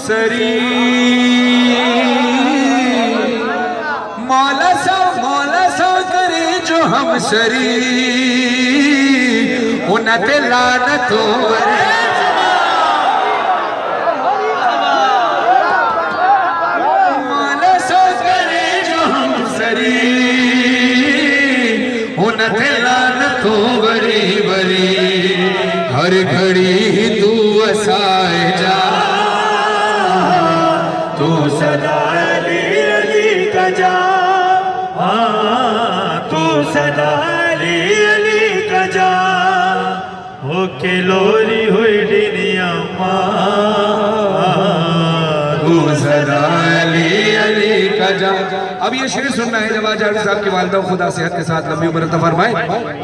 सरी मौला सा करे जो हम सरी उनते लानत वरे मौला सा करे जो हम सरी उनते लानत वरी वरी हर घड़ी तू वसाए जा तू सदा अली अली का जा तू सदा अली अली का जा हो के लोरी हुई दुनिया तू सदा अली अली का जा। अब ये शेर सुनना है जवाज हाफिज साहब की वालिदा खुदा सेहत के साथ लंबी उम्र अता फरमाए।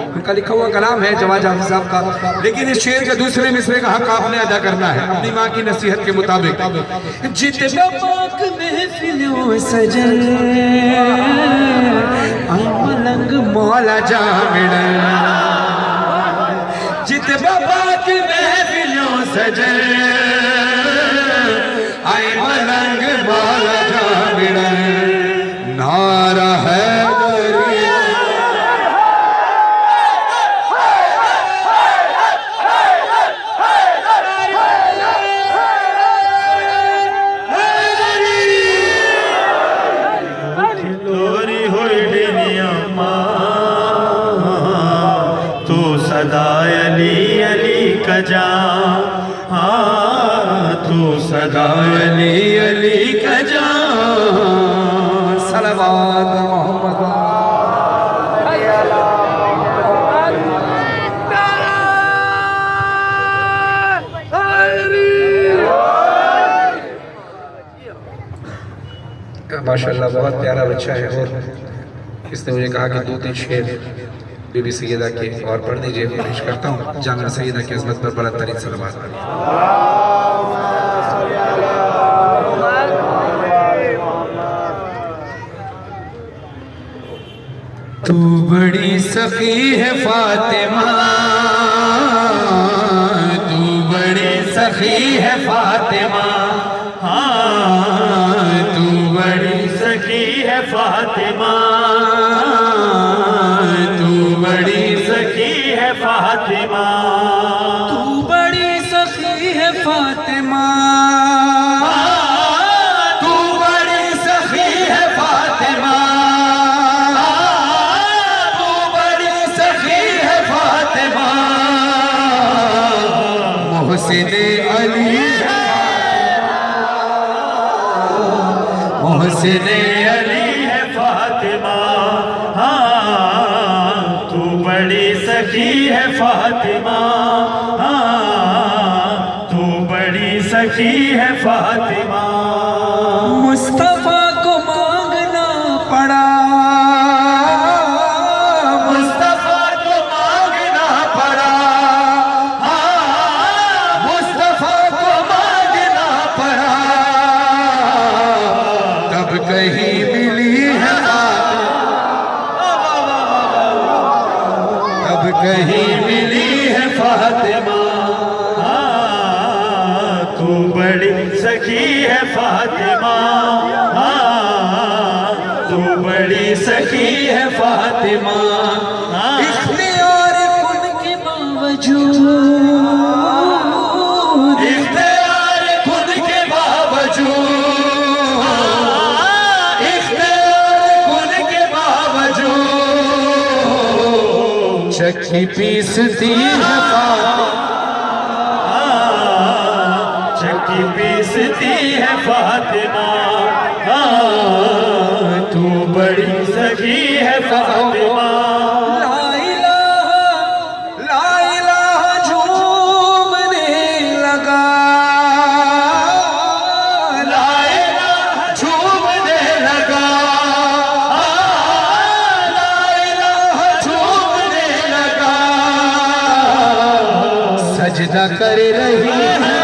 उनका लिखा हुआ कलाम है जवाज हाफिज साहब का, लेकिन इस शेर के दूसरे मिसरे का हक आपने अदा करना है अपनी माँ की नसीहत के मुताबिक। जितना पाक महफिलों सजल मलंग मौला जा मिले जितना पाक महफिलों सजल आई मलंग मौला जा मिले नारा है लोरी हुई दुनिया तू सदा अली अली का जा तू सदा अली अली का जा सलवात मोहम्मद माशाल्लाह बहुत प्यारा बच्चा है। और इसने मुझे कहा कि 2-3 शेर बीबी सैयदा के और पढ़ दीजिए। पेश करता हूँ जामिया सैयदा की अज़मत पर बुलंद तरीन सलावत। तू बड़ी सखी है फातिमा तू बड़ी सखी है फातिमा तू बड़ी सखी है फातिमा तू बड़ी सखी है फातिमा तू बड़ी सखी है फातिमा तू बड़ी सखी है फातिमा तू बड़ी सखी है फातिमा मोहसिन अली मोहसिन अली है फातिमा तू बड़ी सखी है फातिमा तू बड़ी सखी है फातिमा मुस्तफा को मांगना पड़ा मुस्तफा को मांगना पड़ा मुस्तफा को मांगना पड़ा तब कहीं मिली है तब कहीं मिली है फातिमा तू बड़ी सखी है फातिमा तू बड़ी सखी है फातिमा इख्तियार कुन के बावजूद इख्तियार कुन के बावजूद इख्तियार कुन के बावजूद चक्की पीसती है चक्की पीसती है फातिमा तू बड़ी सखी है फातिमा ला इलाहा झूमने लगा ला इलाहा झूमने लगा ला इलाहा झूमने लगा सजदा कर रही है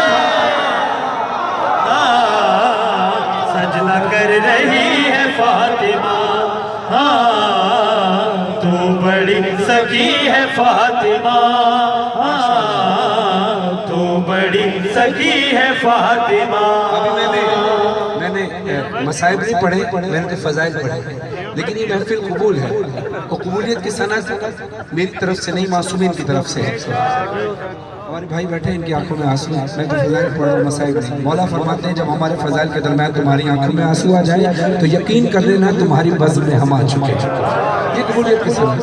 सजना कर रही है फातिमा तू बड़ी सखी है फातिमा तू बड़ी सखी है फातिमा। अभी मैंने मसाइब नहीं पढ़े, मैंने तो फजाइल पढ़े, लेकिन ये महफिल कबूल है और कबूलियत की सनत मेरी तरफ से नहीं, मासूमीन की तरफ से है। हमारे भाई बैठे इनकी आंखों में आंसू, मैं तो फजाइल पढ़ रहा हूँ, मसाइब नहीं। मौला फरमाते हैं जब हमारे फजाइल के दरमियान तुम्हारी आंखों में आंसू आ जाए तो यकीन कर लेना तुम्हारी बज़्म में हम आ चुके हैं। ये कबूलियत की सनत।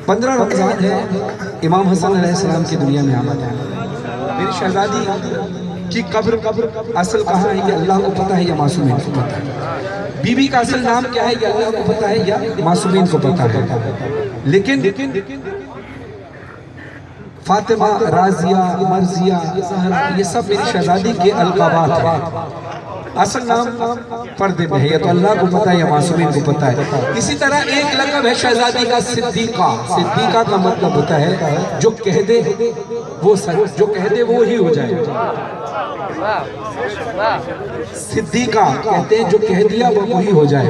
15 रमज़ान है, इमाम हसन अलैहिस्सलाम की दुनिया में आमद है। मेरी शहजादी की कब्र असल कहाँ है ये अल्लाह को पता है या मासूमीन को पता है। बीबी का असल नाम क्या है ये अल्लाह को पता है या मासूमीन को पता है। लेकिन फातिमा, राजिया, मर्जिया, ज़हरा ये सब मेरी शहजादी के अलकाबात हैं। असल नाम पर्दे में है, या तो अल्लाह को पता है या मासूमीन को पता है। इसी तरह एक लक़ब है शहजादी का सिद्दीक़ा। सिद्दीक़ा का मतलब होता है जो कह दे वो सच, जो कह दे वो ही हो जाए। सिद्दीक़ा कहते हैं जो कह दिया वो वही हो जाए।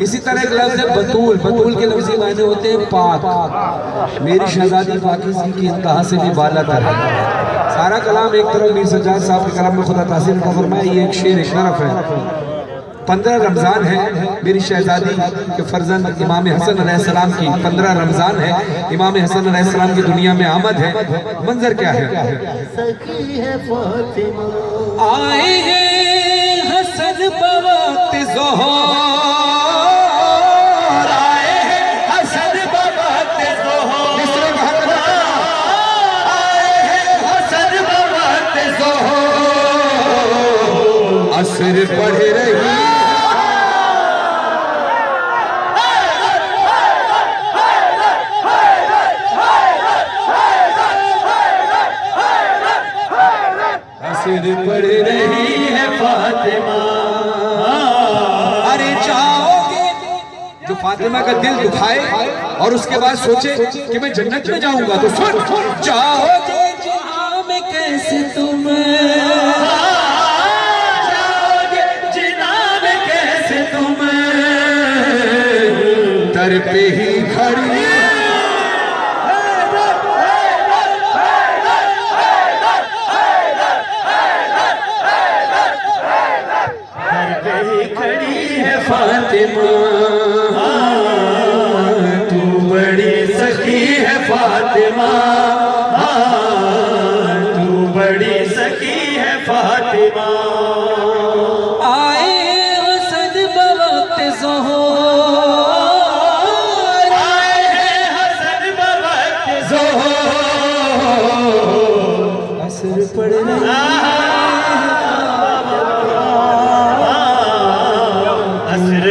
इसी तरह एक लफ्ज़ है बतूल। बतूल के लफ्ज़ी मायने होते हैं पाक। मेरी शहजादी पाकीज़गी की इंतहा से भी बालातर है। सारा कलाम एक तरफ मीर सज्जाद साहब के कलाम में खुदा तासीर का फरमाया, ये एक शेर एक तरफ है। 15 रमज़ान है, मेरी शहजादी के फर्जंद इमाम हसन अलैहिस्सलाम की 15 रमज़ान है, इमाम हसन अलैहिस्सलाम की दुनिया में आमद है। मंजर क्या है? आए हैं हसन बवक्त ज़ोहर, आए हैं हसन बवक्त ज़ोहर, आए हैं हसन बवक्त ज़ोहर, असर पढ़ रही पढ़ रही है फातिमा। अरे चाहोगे जो फातिमा का दिल दुखाए और उसके बाद सोचे कि मैं जन्नत में जाऊंगा, तो सुन, चाहोगे जिन्हां में कैसे तुम, चाहोगे जिन्हां में कैसे तुम, दर पे ही खड़ी फातिमा, तू बड़ी सखी है फातिमा, तू बड़ी सखी है फातिमा। आए हसन बवक्त ज़ोहर, आए हैं हसन बवक्त ज़ोहर, असर पड़ रहा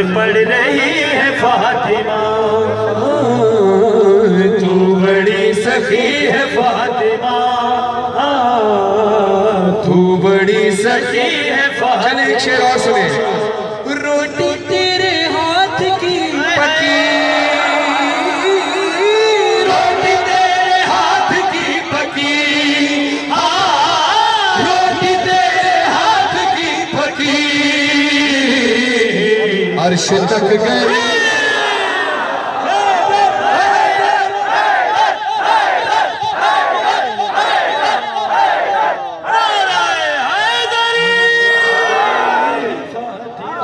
पढ़ रही है फातिमा। तू बड़ी सखी है फातिमा, तू बड़ी सखी है फातिमा। चले एक शेर और सुने। रोटी तेरे हाथ की पकी, रोटी तेरे हाथ की पकी, रोटी तेरे हाथ की पकी, अर्श तक गई।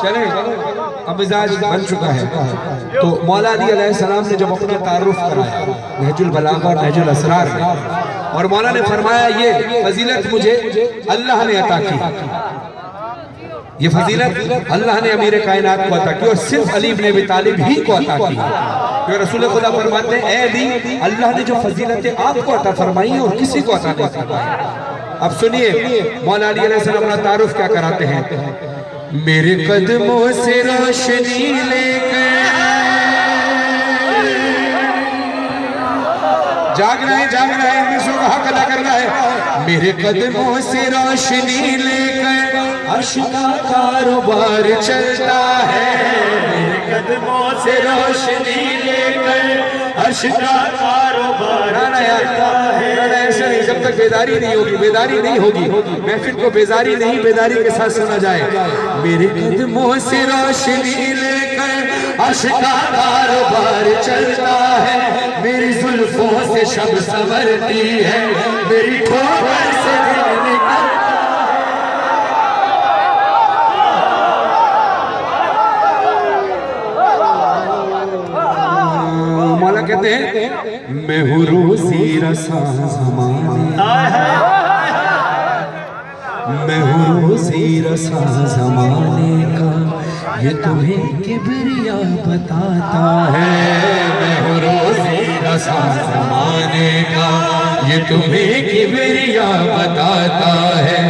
चले अब मिजाज बन चुका है। तो मौला अली अलैहिस्सलाम ने जब अपना तारुफ कराया नहजुल बलागा और नहजुल असरार में, और मौला ने फरमाया ये फजीलत मुझे अल्लाह ने अता की, ये फजीलत अल्लाह ने अमीर कायनात को अता की और सिर्फ अली इब्न अबी तालिब ही को अता की। क्योंकि रसूल खुदा फरमाते हैं, ऐ अली, अल्लाह ने जो फजीलतें आपको अता फरमाई और किसी को अता नहीं फरमाई। अब सुनिए मौला अली अलैहिस्सलाम अपना तारुफ क्या कराते हैं। मेरे कदमों से रोशनी लेकर, जागना है, जागना है, मिसरों का हक अदा करना है। मेरे कदमों से रोशनी लेकर अर्श का कारोबार चलता है, मेरे कदमों से रोशनी लेकर अर्श का कारोबार चलता है। जब तक तक बेदारी नहीं होगी, बेदारी नहीं होगी। महफिल को बेजारी नहीं, बेदारी के साथ सुना जाए। मेरे कदमों से रोशनी लेकर अर्श का कारोबार चलता है, मेरी जुल्फों से शब संवरती है, मेरी ठोकर से दिल निकलता है। मौला कहते हैं मैं हूँ रोज़ी रसा ज़माने, मैं हूँ रोज़ी रसा ज़माने का, ये तुम्हें किबरिया बताता है। मैं हूँ रोज़ी रसा ज़माने का, ये तुम्हें किबरिया बताता है।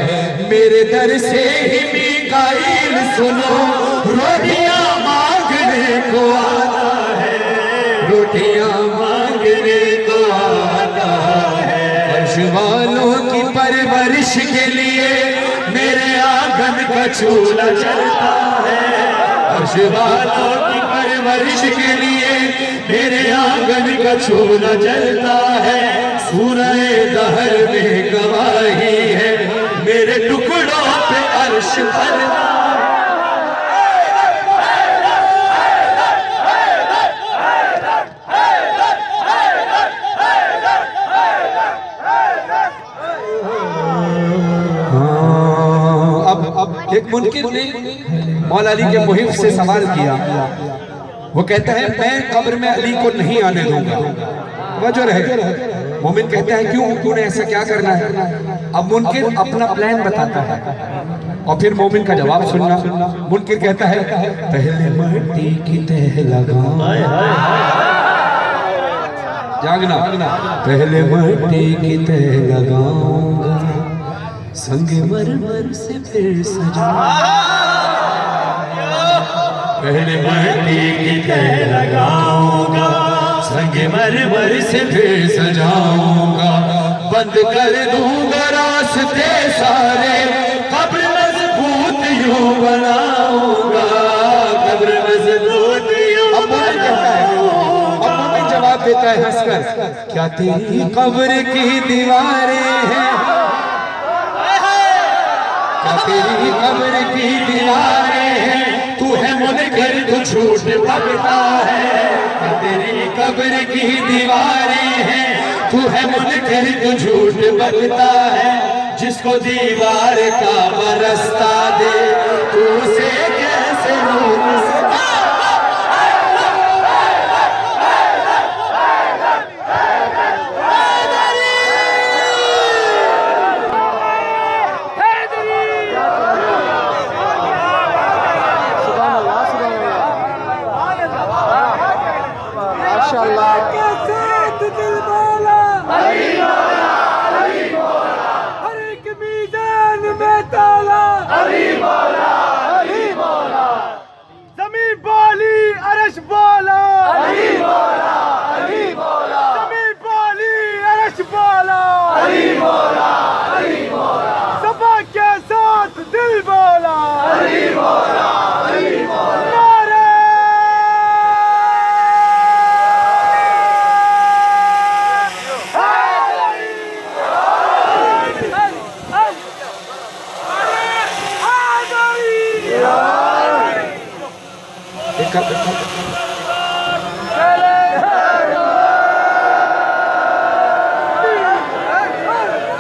मेरे दर से ही मीकाईल सुनो, रोटियां मांगने को आता है, रोटियां मांगने को आता है। अर्श वालों की परवरिश के लिए मेरे आंगन का चूल्हा चलता है, अर्श वालों की परवरिश के लिए मेरे आंगन का चूल्हा जलता है। सूरह दहर में गवाही है, मेरे टुकड़ों पे अर्श भरता है। अब एक मुनकिर ने मौला अली के मुहिब से सवाल किया। वो कहता है मैं कब्र में अली को नहीं आने दूंगा। वजह है, मोमिन कहता है क्यों, तूने ऐसा क्या करना है? अब मुनकिर अपना प्लान बताता है और फिर मोमिन का जवाब सुनना। मुनकिर कहता है पहले मट्टी की तह लगाऊं, जागना, पहले मट्टी की तह लगाऊंगा, संगमरमर से फिर सजा, पहले मट्टी की तह लगाऊंगा, संगमरमर से फिर सजाऊंगा, बंद कर दूंगा रास्ते सारे, कब्र मजबूत यूं बनाऊंगा, कब्र मजबूत यूं बनाऊंगा। अब जवाब देता है हंसकर, क्या तेरी कब्र की दीवारें हैं, क्या तेरी कब्र की दीवारें हैं, तू है मुनकर तू झूठ बकता है, क्या तेरी कब्र की दीवारें हैं, तू है मुनकर तू झूठ बकता है, जिसको दीवार का बरसता दे तू उसे कैसे रोक सकता।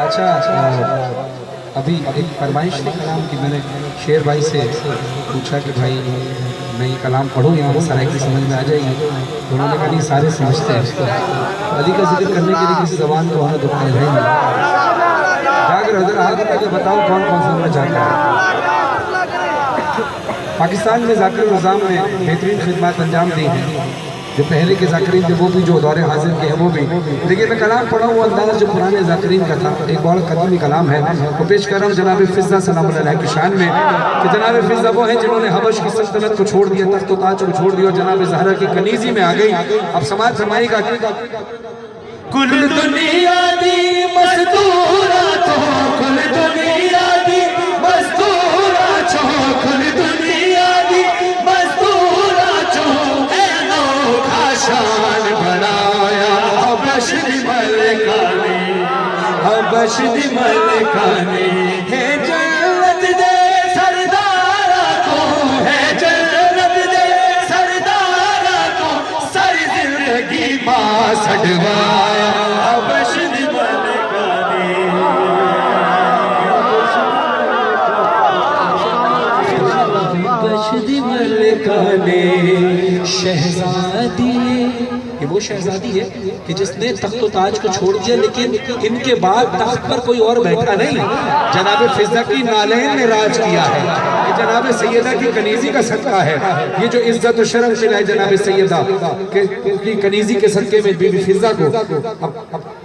अच्छा अभी फरमाइश थी कलाम की, मैंने शेर भाई से पूछा कि भाई मैं ये कलाम पढ़ूँ यहाँ सराय की समझ में आ जाएगी, तो उन्होंने कहा नहीं सारे समझते हैं इसको, अली का जिक्र करने के लिए किसी जबान को होना दुख नहीं है। जाकर हजर आगे बताओ कौन कौन सुनना चाहता है। पाकिस्तान में ज़ाकिर निज़ाम ने बेहतरीन खिदमत अंजाम दी हैं, जो पहले के ज़ाकिरीन थे वो भी, जो दौरे हाजिर के हैं वो भी। देखिए मैं कलाम पढ़ा वो अंदाज़ जो पुराने ज़ाकिरीन का था, एक बहुत कदीमी कलाम है, वो पेश कर रहा हूँ जनाब फिज़्ज़ा सलामुल्लाह अलैह की शान में कि जनाब फिज़्ज़ा वो हैं जिन्होंने हबश की सल्तनत को छोड़ दिया, तख्त व ताज को छोड़ दिया और जनाब ज़हरा की कनीज़ी में आ गई। अब समाज फरमाएगा कुल दुनिया दी मज़दूरा तो, कुल दुनिया दी मज़दूरा छो, कुल दुनिया दी मज़दूरा छो, शान बढ़ाया बशरी मलका ने, बख्श दी मलकाने है जन्नत दे सरदारा को, है जन्नत दे सरदारा को सारी जिंदगी मां सडवाया बख्श दी मलकाने। बख्श दी मलकाने शहजादी, ये वो शहजादी है कि जिसने तख्त ताज को छोड़ दिया, लेकिन इनके बाद तख्त पर कोई और बैठा नहीं। जनाब फिजा की नालैन ने राज किया है, ये जनाब सैयदा की कनीजी का सदका है। ये जो इज्जत और शरफ मिला है जनाब सैयदा की कनीजी के सदके में बीबी फिजा को। अब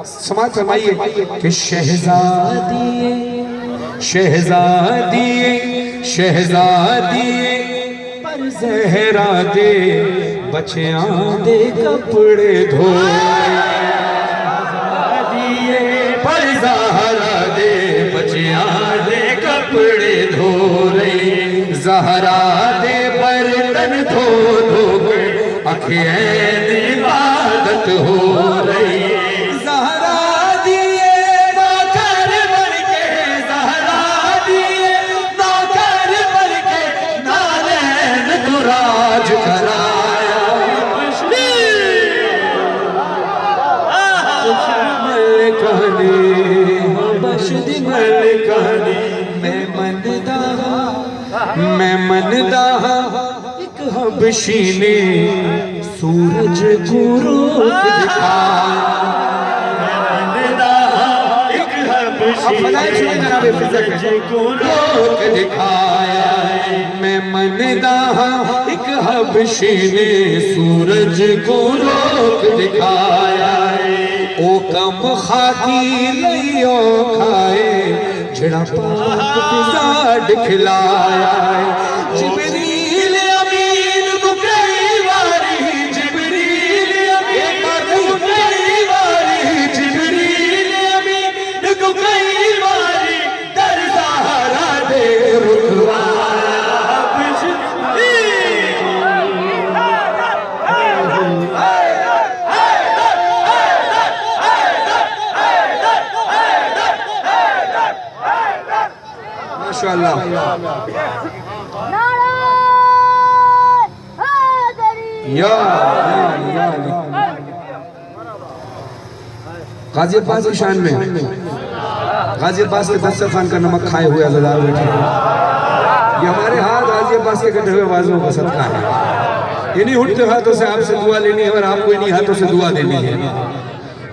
समाज फरमाइए कि शहजादी शहजादी शहजादी पर ज़हरा दे बच्चियां दे कपड़े धो, दिए पर ज़हरा दे बच्चियां दे कपड़े धो रही, ज़हरा दे बर्तन धो धो के आँखें इबादत हो रही। ज़हरा दिए नौकर बन के, ज़हरा दिए नौकर बन के नालैन तो राज कराया मलकाने बख्श दी मलकाने। मैं मनदा एक हबशी ने सूरज को रोक दिखाया, एक हबशी ने सूरज को रोक दिखाया। मैं मनदा एक हबशी ने सूरज को रोक दिखाया। ओ कम खाती लियो खाए जड़ा पाक फिजा दिखलाया। जिब्रील अमीन को कई बारी, जिब्रील अमीन को कई बारी, जिब्रील अमीन को कई बारी दर ज़हरा दे रुकवाया। माशाअल्लाह। गाजी अब्बास की शान में गाजी अब्बास के दस्तरखान का नमक खाए हुए अज़ादार बैठे हैं। ये हमारे हाथ गाजी अब्बास के कटे हुए बाजुओं का सदका है। इन्हीं उठते हाथों से आपसे दुआ लेनी है और आपको इन्हीं हाथों से दुआ देनी है।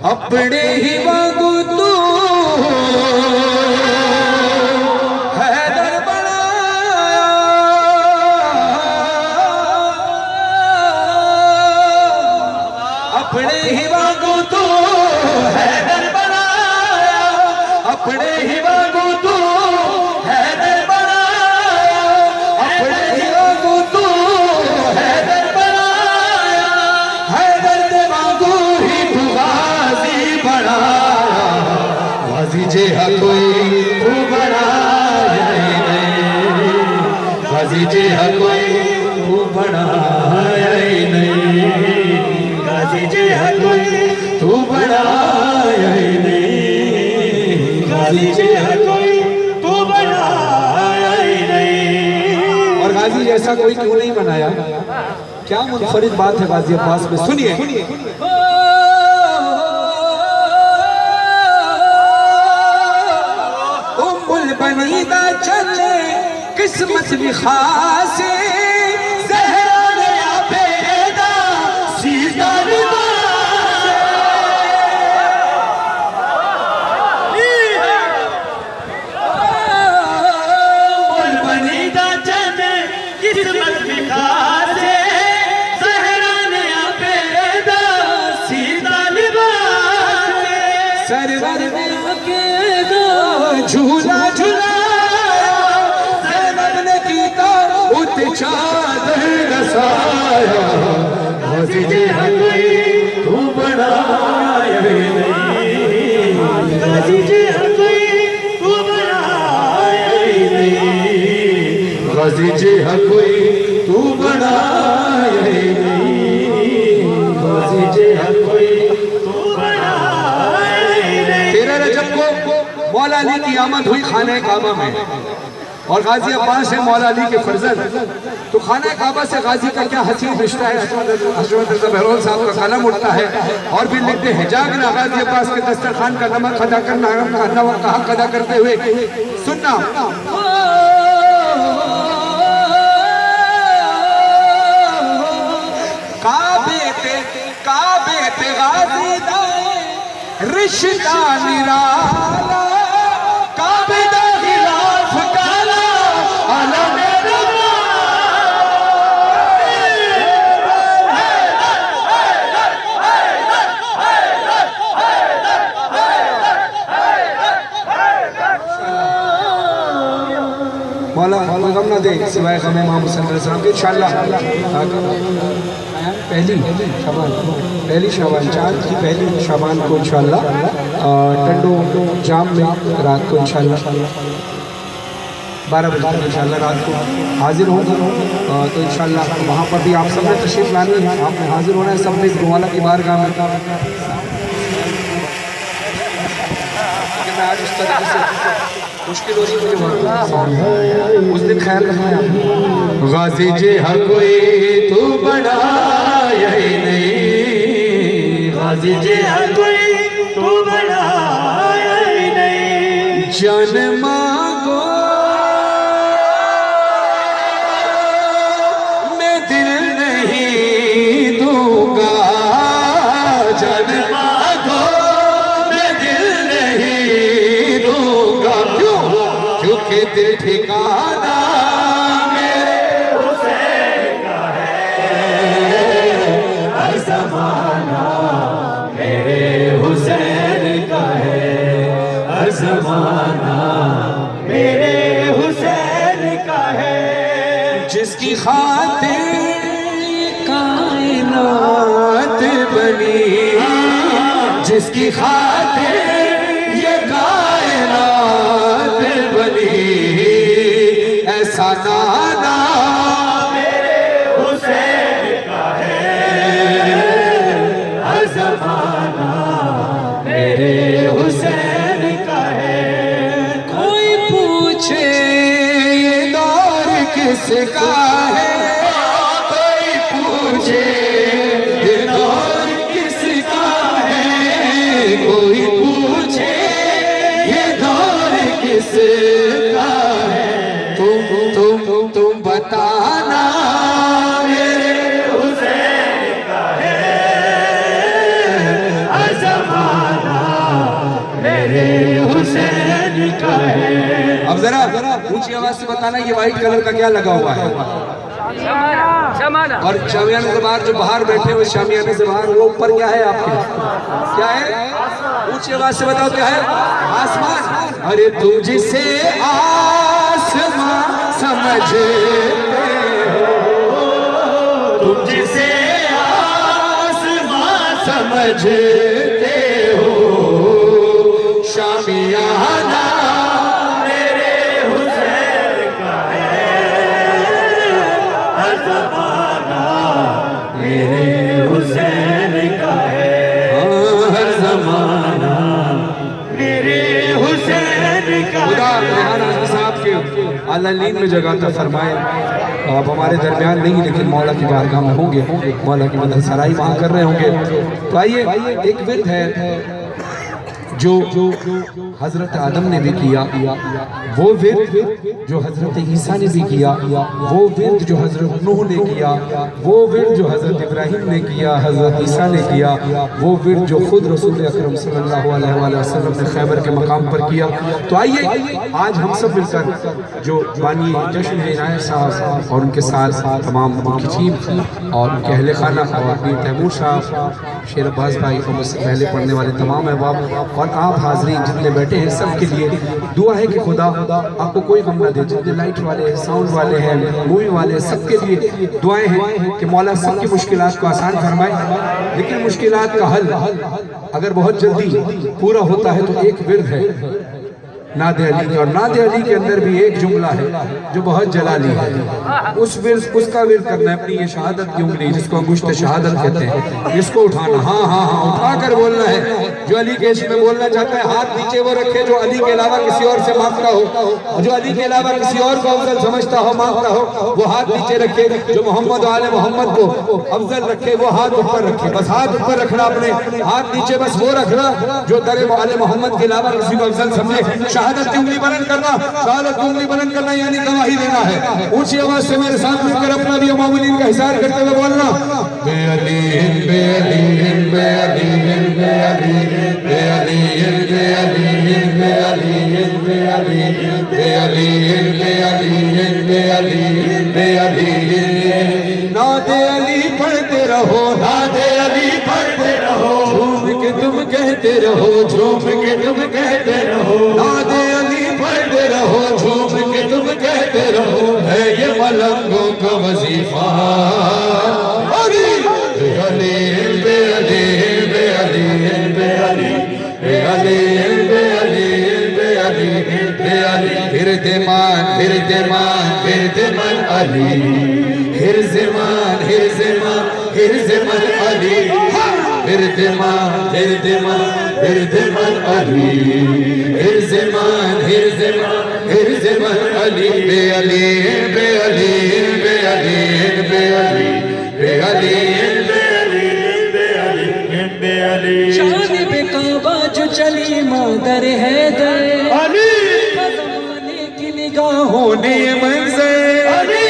अपने ही वांगू तू हैदर बनाया, अपने ही वांगू तू हैदर बनाया, अपने ही वांगू तू हैदर बनाया, अपने ही वांगू तू हैदर बनाया। हैदर दे वांगू ही तू गाजी बनाया, गाजी जे कोई तू बनाया नहीं, गाजी जे कोई तू बनाया नहीं, गाजी जे कोई तू बनाया नहीं, गाजी जे कोई तू बनाया नहीं। और गाजी जैसा कोई क्यों नहीं बनाया? क्या मुनफरिद बात है गाजी अब्बास में, सुनिए। बनीदा चले किस्मत भी खास, ज़हरा नया पैदा सीधा बनीदा चले किस्मत भी खास, ज़हरा नया पैदा सीधा लिबास। सरवर में झूला झूलाया, ज़ैनब ने कीता उत चादर रसाया। गाजी जे कोई तू बनाया नहीं, गाजी जे कोई तू बनाया नहीं, गाजी जे कोई तू बनाया नहीं, गाजी जे कोई तू बनाया नहीं। तेरा रजब को मौला अली की आमद हुई खाने काबा में, और गाजी अब्बास है मौला अली के फर्जंद। तो खाना काबा से गाजी का क्या हसीन रिश्ता है। हशमत रज़ा बहरोल साहब का कलम उठता है और फिर लिखते हैं, जागना गाजी अब्बास के दस्तरखान का नमक अदा करना, नमक का हक अदा करते हुए सुनना। काबे ते गाजी दा रिश्ता निराला, काबे दा खिलाफ काला आला मेरा मौला गम ना दे सिवाय गम इमाम हुसैन रज़ा के। इंशाअल्लाह पहली शाबान चांद की पहली शाबान को इंशाअल्लाह टंडो जाम में रात को इंशाअल्लाह 12 बजे तक इंशाअल्लाह रात को हाजिर होंगे। तो इंशाअल्लाह वहाँ पर भी आप सब ने तशरीफ लानी है, आपने हाजिर होना है सब ने मौला की बारगाह में। आज उस तरीके से मुश्किल हो रही है मुझे, उस दिन ख्याल रखना है। गाजी जे हर कोई तू बड़ा यही नहीं, गाजी जे हर कोई तू बड़ा यही नहीं, जान मांगो मैं दिल नहीं दूंगा, जान मांगो मैं दिल नहीं दूंगा। क्यों? क्योंकि दिल ठिकाना मेरे हुसैन का है, हर ज़माना मेरे हुसैन का है, हर ज़माना मेरे हुसैन का है। जिसकी खातिर कायनात बनी, जिसकी खातिर ये कायनात बनी, ऐसा नाना मेरे हुसैन का है, हर ज़माना मेरे हुसैन का है। कोई पूछे ये दौर किसका है, कोई पूछे ये दौर किसका है, कोई पूछे ये दौर किसका है, तुम बताना मेरे हुसैन का है, हर ज़माना मेरे हुसैन का है। अब जरा ऊंची आवाज से बताना ये व्हाइट कलर का क्या लगा हुआ है। और शामियाने से बाहर जो बाहर बैठे हुए शामियाने से बाहर, वो ऊपर क्या है आपके, क्या है? ऊंची आवाज से बताओ क्या है? आसमान। अरे तुम जिसे आसमान समझते हो, तुम जिसे आसमां समझते हो, शामियाना मेरे हुसैन का है, हर ज़माना मेरे हुसैन का है, हर ज़माना मेरे हुसैन का खुदा है। रेहान आज़मी साहब के आला नींद में जगह अता फरमाए। आप हमारे दरमियान नहीं लेकिन मौला की बारगाह में होंगे, मौला की मदद सराई वहाँ कर रहे होंगे। तो आइए, एक विर्द है जो हजरत आदम ने भी किया, वो विर्द जो हजरत ईसा ने भी किया, वो विर्द जो हजरत नूह ने किया, वो विर्द जो हजरत इब्राहिम ने किया, हजरत ईसा ने किया, वो विर्द जो खुद रसूल अकरम सल्लल्लाहु अलैहि वसल्लम ने खैबर के मकाम पर किया। तो आइए आज हम सब मिलकर जो बानी जश्न है इनायत साहब और उनके साथ तमाम उनकी टीम और उनके अहले खाना और मीर तैमूर साहब, शेर अब्बास भाई और मुझसे पहले पढ़ने वाले तमाम अहबाब और आप हाजरीन जितने बैठे हैं सब के लिए दुआ है कि खुदा आपको कोई गम ना दे। जितने लाइट वाले हैं, साउंड वाले हैं, मूवी वाले हैं, सबके लिए दुआएं हैं कि मौला सबकी मुश्किलात को आसान फरमाए। लेकिन मुश्किलात का हल अगर बहुत जल्दी पूरा होता है तो एक विर्द है, नादे अली की। और नादे अली के अंदर भी एक जुमला है जो बहुत जलाली है, उसका विर्द करना है अपनी ये शहादत की उंगली जिसको अंगुश्त शहादत कहते हैं, इसको उठाना, हाँ हाँ हाँ उठा कर बोलना है। जो अली के इश्क में बोलना चाहता है हाथ नीचे वो रखे जो अली के अलावा किसी और से मांगता हो, और जो अली के अलावा किसी और को अफजल समझता हो मांगता हो वो हाथ नीचे रखे, जो मोहम्मद वाले मोहम्मद को अफजल रखे वो हाथ ऊपर रखे। बस हाथ ऊपर रखना, अपने हाथ नीचे बस वो रखना जो दरे वाले मोहम्मद के अलावा किसी को अफजल समझे। शहादत की उंगली बुलंद करना, शहादत की उंगली बुलंद करना यानी गवाही देना है। ऊंची आवाज से मेरे साथ मिलकर अपना भी मोमिनीन का हिसार करते हुए बोलना, बे अली बे अली बे अली बे अली बे अली बे अली बे अली बे अली बे अली बे अली बे अली बे अली। नादे अली पढ़ते रहो, नादे अली पढ़ते रहो, झूम के तुम कहते रहो, झूम के तुम कहते रहो। नादे अली पढ़ते रहो, झूम के तुम कहते रहो, है ये मलंगों का वजीफा। अली बे अली बे अली बे अली बे अली बे अली बे अली बे अली बे अली। फिरते मान फिरते मान फिरते मन अली, हिरज़े मान हिरज़े मान हिरज़े मन अली। फिरते मान फिरते मान फिरते मन अली, हिरज़े मान हिरज़े मान हिरज़े मन अली। बे अली बे अली बे अली बे अली बे अली बे अली बे अली बे अली। शादी पे काबा जो चली मगर है दर अली ज़माने की निगाहों होने मंज़र, अली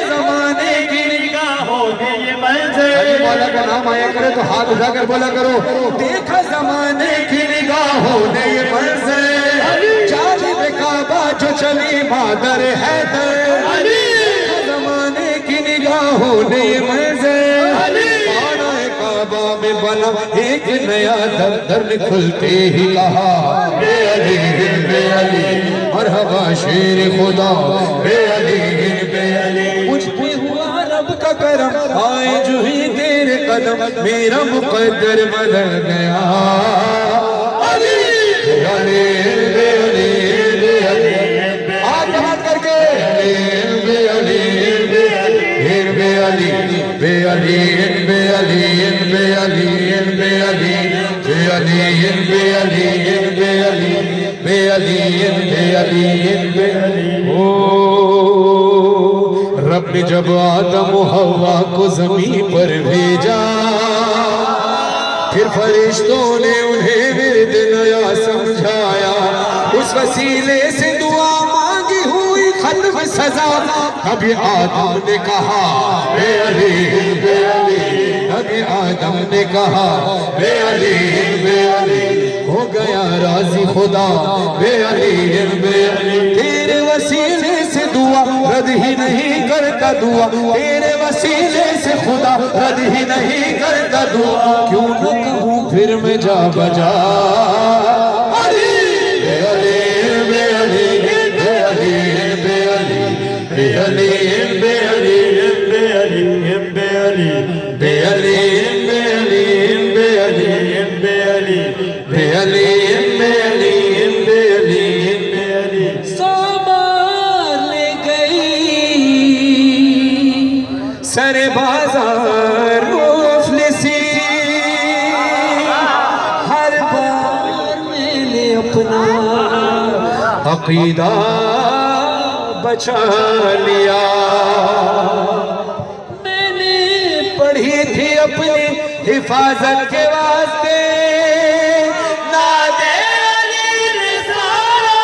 ज़माने की निगाहों में ये मंज़र। मौला का नाम आया करे तो हाथ उठाकर बोला करो, देखा ज़माने की निगाहों ने ये मंज़र, जालिब काबा जो चली मादर है दर। ज़माने की निगाहों ने ये मंज़र, काबा में बना एक नया दफ्तर खुलते ही कहा, बे अली बे अली मरहबा शेर खुदा, बे अली बे अली। मुझ पे हुआ रब का करम आए जो ही तेरे कदम, मेरा मुकद्दर बदल गया। अली बे अली बे अली बे अली, हाथ बात करके बे अली बे अली बे अली बे अली बे अली बे अली बे अली बे अली बे अली बे अली बे अली बे अली बे अली। ओ रब ने जब आदम हवा को जमीन पर भेजा, फिर फरिश्तों ने उन्हें विर्द नया समझाया, उस वसीले से दुआ मांगी हुई खत्म सजा। कभी आदम ने कहा बे अली बे अली, कभी आदम ने कहा बे अली बे अली, हो गया राजी खुदा बे अली बे अली। तेरे वसीले से दुआ रद्द ही नहीं करता दुआ, तेरे वसीले से खुदा रद्द ही नहीं करता दुआ। क्यों न कहूँ फिर मैं जा बजा, अली बे अली बे अली बे अली बे अली बे अली बे अली बे अली बे अली बे अली बे अली बे अली बे अली बे अली बे अली बे अली बे अली। सोमार ले गई सरे बाजार मुफलिसी, हर बार मैंने अपना अकीदा बचा लिया। मैंने पढ़ी थी अपनी हिफाजत के वास्ते, नादे अली रिसाला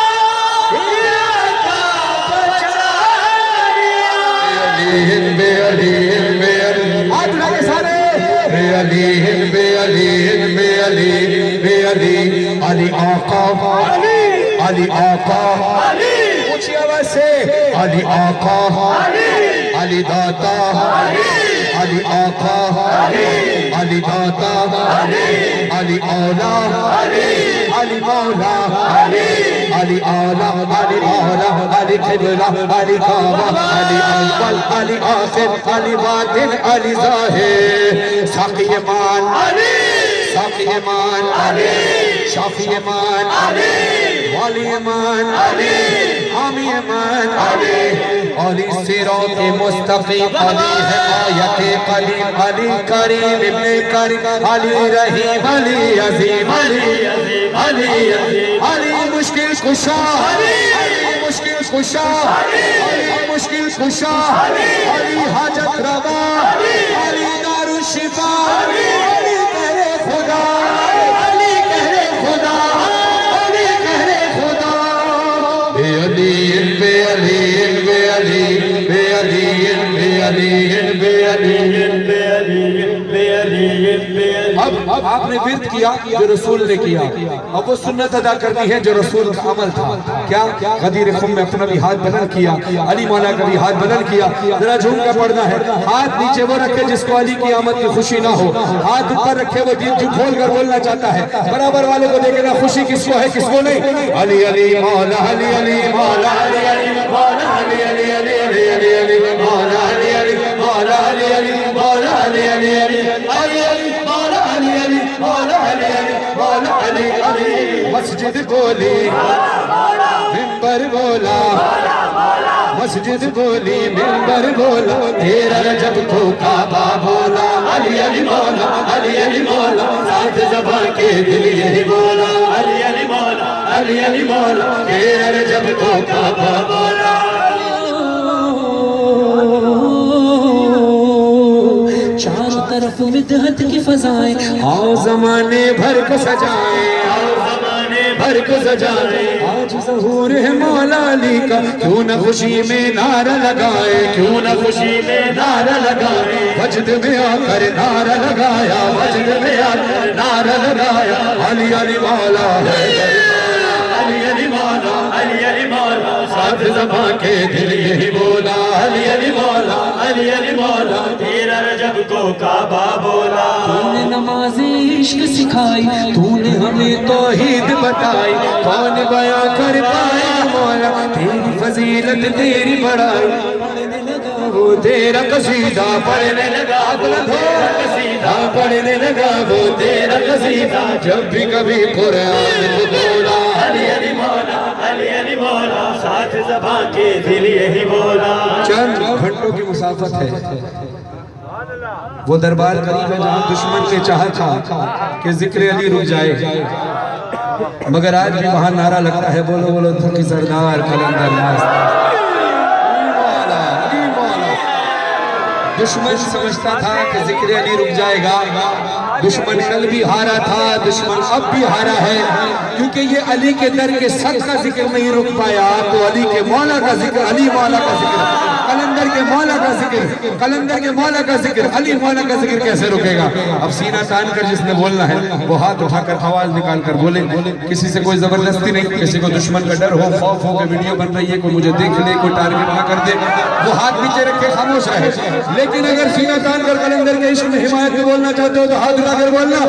इरादा बचा लिया। बे अली बे अली, हाथ उठा के सारे बे अली बे अली बे अली बे अली। अली आका अली अली आका अली, ऊंची आवाज से अली आका अली अली दाता अली आका अली दाता अली औला अली मौला अली आला अली औला अली क़िबला अली काबा अली अव्वल अली आखिर अली बातिन अली ज़ाहिर। साक़ी मान अली साक़ी मान अली शाफ़ी मान अली अली अमान हामी अमान अली सिरात मुस्तकीम अली है आयत कलीम अली करीम इब्ने करीम अली रहीम अली अजीम अली मुश्किल कुशा मुश्किल कुशा मुश्किल कुशा अली हाजत रवा अली दारुल शिफा अली कहरे खुदा अली कहरे खुदा अली कहरे खुदा बे अली बे अली बे अली बे अली बे अली बे अली बे अली बे अली बे अली। अब आपने विर्द किया जो रसूल ने किया, अब वो सुन्नत अदा करनी है जो रसूल का अमल था। क्या गदीर खुम में अपना भी हाथ बदल किया, अली मौला का भी हाथ बदल किया। जरा झूम कर पढ़ना है, हाथ नीचे वो रखे जिसको अली की आमद की खुशी ना हो, हाथ ऊपर रखे वो दिल जो खोल कर बोलना चाहता है। बराबर वाले को देखेगा खुशी किसको है किसको नहीं। अली अली मौला अली अली मौला अली अली मौला अली अली अली अली अली अली मौला अली अली मौला अली अली मौला अली अली अली अली अली मौला अली अली मौला अली अली मौला अली अली। मस्जिद बोली मिंबर बोला, मस्जिद बोली मिंबर बोला, तेरा रजब को काबा बोला। अली अली मौला अली अली मौला, साथ ज़बां के दिल यही बोला। अली अली मौला अली अली मौला, तेरा रजब को काबा बोला। चारों तरफ मिदहत की फजाएं, आओ जमाने भर को सजाएं, आओ जमाने भर को सजाएं। आज ज़हूर है मौला अली का, क्यों न खुशी में नारा लगाए, क्यों न खुशी में नारा लगाए। वजद में आकर नारा लगाया, वजद में आकर नारा लगाया। अली अली मौला अली अली मौला अली अली मौला, साथ ज़बां के दिल यही बोला। अली अली मौला अली अली मौला, तेरा रजब को काबा बोला। तूने नमाज़े इश्क सिखाई, तूने हमें तौहीद बताई, कौन बयां कर पाया मौला तेरी फजीलत तेरी बड़ाई। पढ़ने लगा वो तेरा कसीदा, पढ़ने लगा वो तेरा कसीदा, पढ़ने लगा वो तेरा कसीदा, जब भी कभी कुरान को बोला। अली अली मौला अली अली मौला, साथ ज़बां के दिल यही बोला। चंद घंटों की मुसाफत है, वो दरबार करीब है जहाँ दुश्मन ने चाहा था कि जिक्र अली रुक जाए, मगर आज भी वहां नारा लगता है, बोलो बोलो थकी सरदार कलंदर मस्त। दुश्मन समझता था कि जिक्र अली रुक जाएगा, दुश्मन कल भी हारा था, दुश्मन अब भी हारा है, क्योंकि ये अली के दर के सच का जिक्र नहीं रुक पाया। तो अली के मौला का जिक्र, अली मौला का जिक्र, कलंदर के मौला का जिक्र, कलंदर के मौला का जिक्र, अली मौला का जिक्र कैसे रुकेगा। अब सीना तान कर जिसने बोलना है वो हाथ उठाकर आवाज निकाल कर बोले, किसी से कोई जबरदस्ती नहीं, किसी को दुश्मन का डर हो, खौफ हो कि वीडियो बन रही है कोई मुझे देख ले, कोई टारगेट ना कर दे, वो हाथ नीचे रखे खामोश रहे। लेकिन अगर सीना तान कर कलंदर के इश्क में हिमायत में बोलना चाहते हो तो हाथ उठाकर बोलना,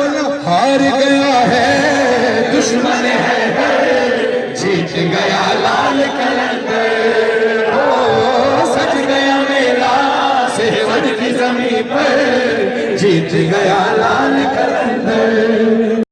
हार गया है दुश्मन है, जीत गया लाल कलंदर, ओ सज गया मेला सेवन की जमीन पर, जीत गया लाल कलंदर।